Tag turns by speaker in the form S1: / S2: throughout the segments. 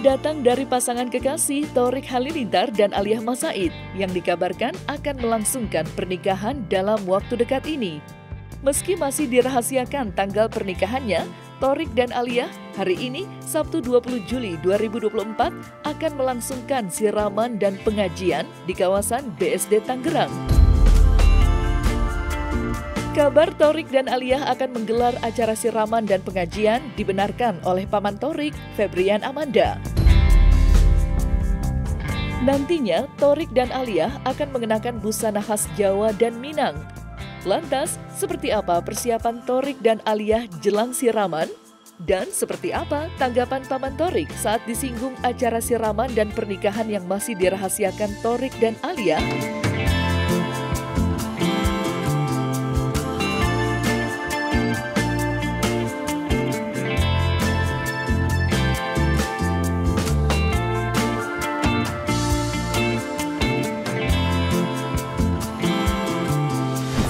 S1: Datang dari pasangan kekasih Thorik Halilintar dan Aliyah Masaid yang dikabarkan akan melangsungkan pernikahan dalam waktu dekat ini. Meski masih dirahasiakan tanggal pernikahannya, Thorik dan Aliyah hari ini, Sabtu 20 Juli 2024, akan melangsungkan siraman dan pengajian di kawasan BSD Tangerang. Kabar Thorik dan Aliyah akan menggelar acara siraman dan pengajian dibenarkan oleh paman Thorik, Febrian Amanda. Nantinya, Thorik dan Aliyah akan mengenakan busana khas Jawa dan Minang. Lantas, seperti apa persiapan Thorik dan Aliyah jelang siraman? Dan seperti apa tanggapan paman Thorik saat disinggung acara siraman dan pernikahan yang masih dirahasiakan Thorik dan Aliyah?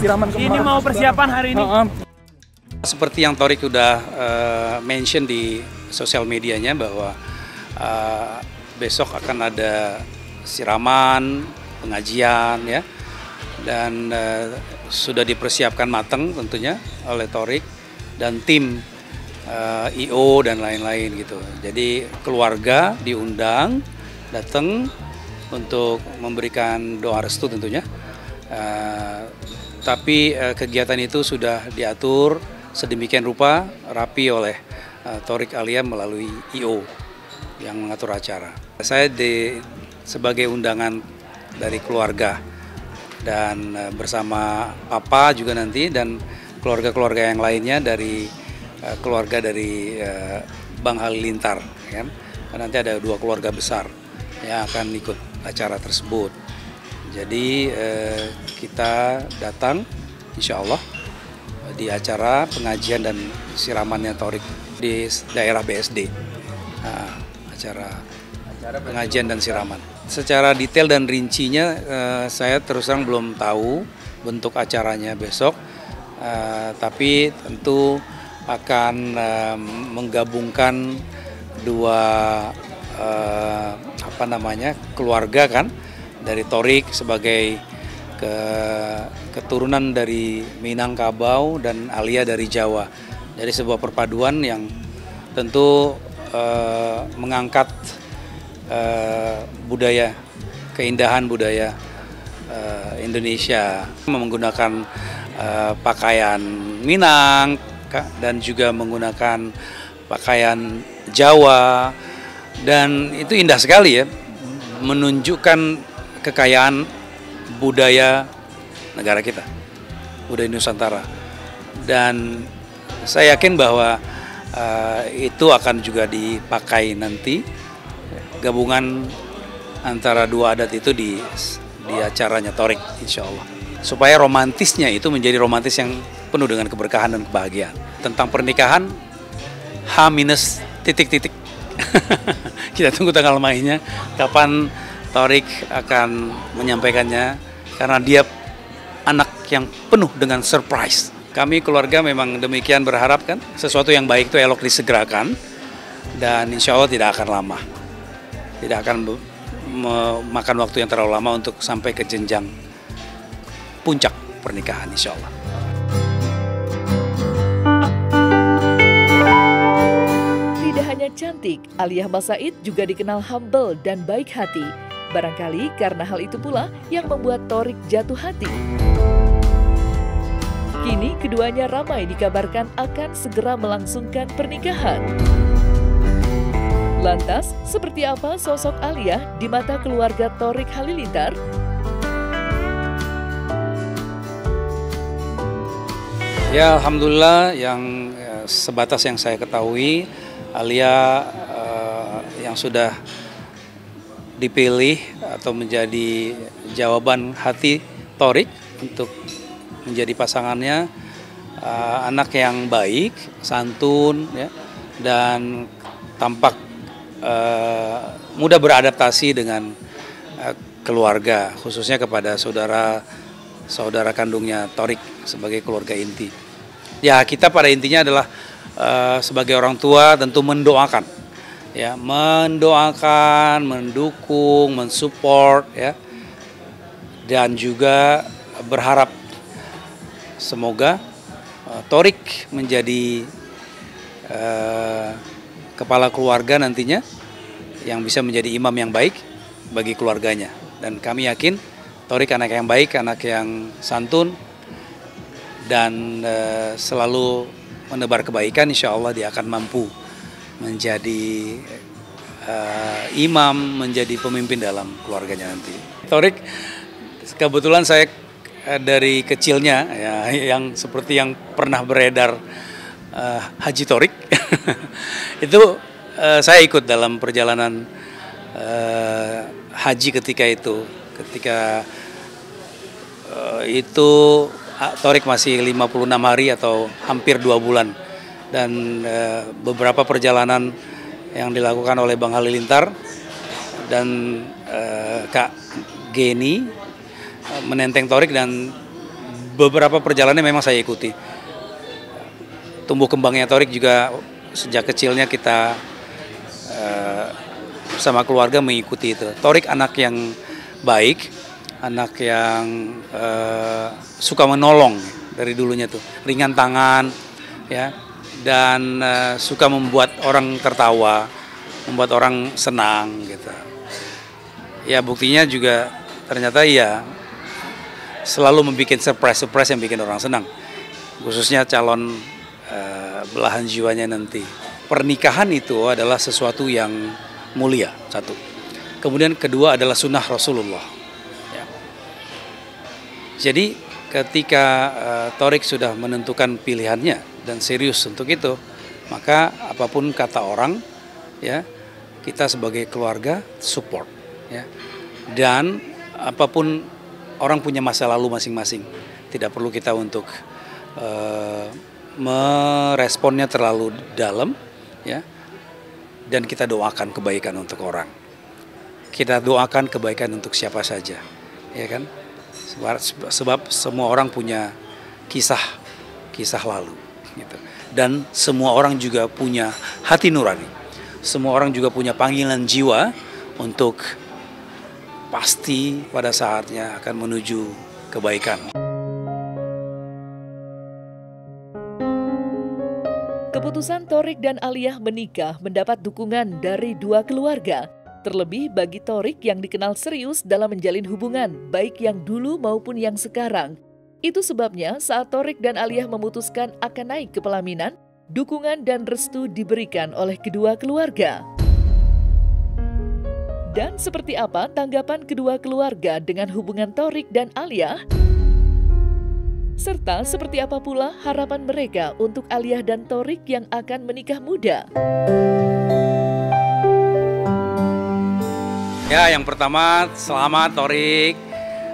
S2: Ini mau persiapan hari ini.
S3: Seperti yang Thorik udah mention di sosial medianya bahwa besok akan ada siraman, pengajian ya, dan sudah dipersiapkan matang tentunya oleh Thorik dan tim IO dan lain-lain gitu. Jadi keluarga diundang datang untuk memberikan doa restu tentunya. Tapi kegiatan itu sudah diatur sedemikian rupa rapi oleh Thorik Aliyah melalui IO yang mengatur acara. Saya sebagai undangan dari keluarga dan bersama Papa juga nanti dan keluarga-keluarga yang lainnya dari keluarga dari Bang Halilintar, kan? Nanti ada 2 keluarga besar yang akan ikut acara tersebut. Jadi kita datang insya Allah di acara pengajian dan siramannya Thorik di daerah BSD. Acara pengajian dan siraman. Secara detail dan rincinya saya terus terang belum tahu bentuk acaranya besok. Tapi tentu akan menggabungkan 2 keluarga kan. Dari Thorik sebagai keturunan dari Minangkabau dan Aliyah dari Jawa. Dari sebuah perpaduan yang tentu mengangkat budaya, keindahan budaya Indonesia, menggunakan pakaian Minang dan juga menggunakan pakaian Jawa, dan itu indah sekali ya, menunjukkan kekayaan budaya negara kita, budaya Nusantara. Dan saya yakin bahwa itu akan juga dipakai nanti gabungan antara 2 adat itu di acaranya Thorik insya Allah. Supaya romantisnya itu menjadi romantis yang penuh dengan keberkahan dan kebahagiaan. Tentang pernikahan H- titik-titik. Kita tunggu tanggal mainnya, kapan Thorik akan menyampaikannya, karena dia anak yang penuh dengan surprise. Kami keluarga memang demikian berharap kan, sesuatu yang baik itu elok disegerakan, dan insya Allah tidak akan lama. Tidak akan memakan waktu yang terlalu lama untuk sampai ke jenjang puncak pernikahan insya Allah.
S1: Tidak hanya cantik, Aliyah Masaid juga dikenal humble dan baik hati. Barangkali karena hal itu pula yang membuat Thorik jatuh hati. Kini keduanya ramai dikabarkan akan segera melangsungkan pernikahan. Lantas, seperti apa sosok Aliyah di mata keluarga Thorik Halilintar?
S3: Ya, alhamdulillah, yang sebatas yang saya ketahui, Aliyah yang sudah dipilih atau menjadi jawaban hati Thorik untuk menjadi pasangannya, anak yang baik, santun, ya, dan tampak mudah beradaptasi dengan keluarga, khususnya kepada saudara kandungnya Thorik sebagai keluarga inti. Ya, kita pada intinya adalah sebagai orang tua tentu mendoakan, ya, mendoakan, mendukung, mensupport, ya, dan juga berharap semoga Thorik menjadi kepala keluarga nantinya yang bisa menjadi imam yang baik bagi keluarganya. Dan kami yakin Thorik anak yang baik, anak yang santun, dan selalu menebar kebaikan. Insya Allah dia akan mampu menjadi imam, menjadi pemimpin dalam keluarganya nanti. Thorik, kebetulan saya dari kecilnya, ya, yang seperti yang pernah beredar Haji Thorik, itu saya ikut dalam perjalanan haji ketika itu. Ketika itu Thorik masih 56 hari atau hampir 2 bulan. Dan beberapa perjalanan yang dilakukan oleh Bang Halilintar dan Kak Geni menenteng Thorik, dan beberapa perjalanan memang saya ikuti. Tumbuh kembangnya Thorik juga sejak kecilnya kita bersama keluarga mengikuti itu. Thorik anak yang baik, anak yang suka menolong dari dulunya tuh, ringan tangan, ya, dan suka membuat orang tertawa, membuat orang senang gitu. Ya, buktinya juga ternyata ya selalu membuat surprise yang bikin orang senang, khususnya calon belahan jiwanya nanti. Pernikahan itu adalah sesuatu yang mulia, satu. Kemudian kedua adalah sunnah Rasulullah. Ya. Jadi ketika Thorik sudah menentukan pilihannya dan serius untuk itu, maka apapun kata orang, ya, kita sebagai keluarga support, ya. Dan apapun orang punya masa lalu masing-masing, tidak perlu kita untuk meresponnya terlalu dalam, ya. Dan kita doakan kebaikan untuk orang. Kita doakan kebaikan untuk siapa saja, ya kan? Sebab semua orang punya kisah lalu, gitu. Dan semua orang juga punya hati nurani. Semua orang juga punya panggilan jiwa untuk pasti pada saatnya akan menuju kebaikan.
S1: Keputusan Thorik dan Aliyah menikah mendapat dukungan dari dua keluarga. Terlebih bagi Thorik yang dikenal serius dalam menjalin hubungan, baik yang dulu maupun yang sekarang. Itu sebabnya saat Thorik dan Aliyah memutuskan akan naik ke pelaminan, dukungan dan restu diberikan oleh kedua keluarga. Dan seperti apa tanggapan kedua keluarga dengan hubungan Thorik dan Aliyah? Serta seperti apa pula harapan mereka untuk Aliyah dan Thorik yang akan menikah muda?
S3: Ya, yang pertama, selamat Thorik,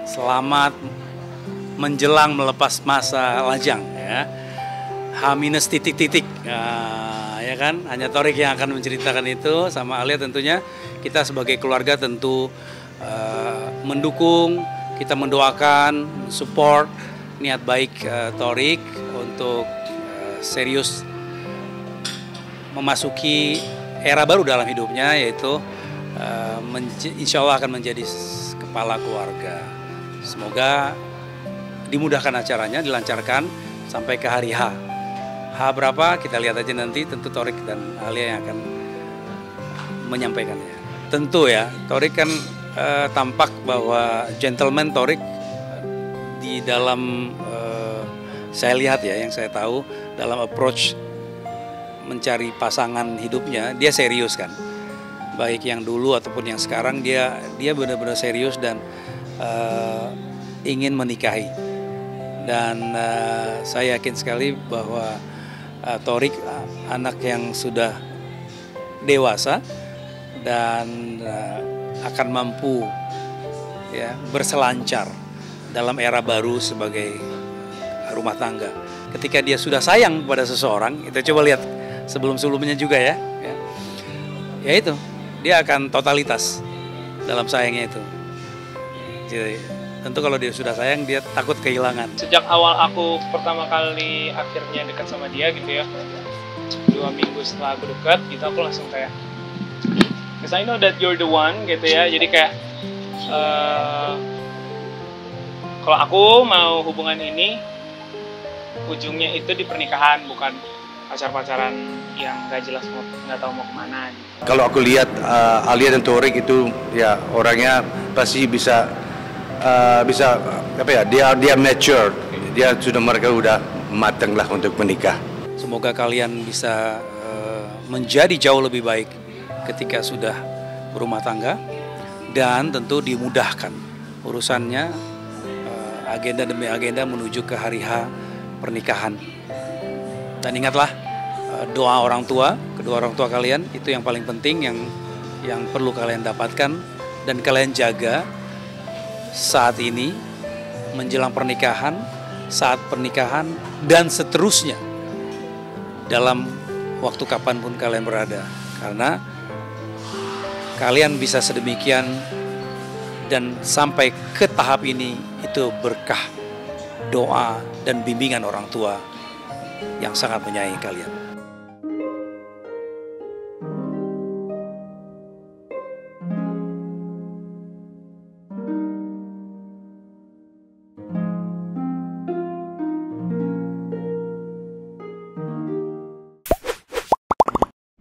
S3: selamat menjelang melepas masa lajang, ya. H- titik-titik, ya kan? Hanya Thorik yang akan menceritakan itu, sama Aliyah tentunya. Kita sebagai keluarga tentu mendukung, kita mendoakan, support niat baik Thorik untuk serius memasuki era baru dalam hidupnya, yaitu insya Allah akan menjadi kepala keluarga. Semoga dimudahkan acaranya, dilancarkan sampai ke hari H. H berapa kita lihat aja nanti, tentu Thorik dan Aliyah yang akan menyampaikannya. Tentu ya, Thorik kan tampak bahwa gentleman Thorik di dalam saya lihat ya, yang saya tahu dalam approach mencari pasangan hidupnya, dia serius kan. Baik yang dulu ataupun yang sekarang, dia benar-benar serius dan ingin menikahi. Dan saya yakin sekali bahwa Thorik anak yang sudah dewasa dan akan mampu, ya, berselancar dalam era baru sebagai rumah tangga. Ketika dia sudah sayang pada seseorang, kita coba lihat sebelum-sebelumnya juga ya. Ya itu, dia akan totalitas dalam sayangnya itu. Tentu kalau dia sudah sayang, dia takut kehilangan.
S2: Sejak awal aku pertama kali akhirnya dekat sama dia gitu ya, 2 minggu setelah aku dekat gitu, aku langsung kayak, because I know that you're the one gitu ya. Jadi kayak kalau aku mau hubungan ini ujungnya itu di pernikahan, bukan pacar-pacaran yang gak jelas, nggak tahu mau kemana gitu.
S4: Kalau aku lihat Alia dan Torik itu ya orangnya pasti bisa apa ya, dia mature, mereka udah matang lah untuk menikah.
S3: Semoga kalian bisa menjadi jauh lebih baik ketika sudah berumah tangga, dan tentu dimudahkan urusannya, agenda demi agenda menuju ke hari H pernikahan. Dan ingatlah, doa orang tua, kedua orang tua kalian itu yang paling penting, yang perlu kalian dapatkan dan kalian jaga saat ini, menjelang pernikahan, saat pernikahan, dan seterusnya dalam waktu kapanpun kalian berada. Karena kalian bisa sedemikian dan sampai ke tahap ini, itu berkah doa dan bimbingan orang tua yang sangat menyayangi kalian.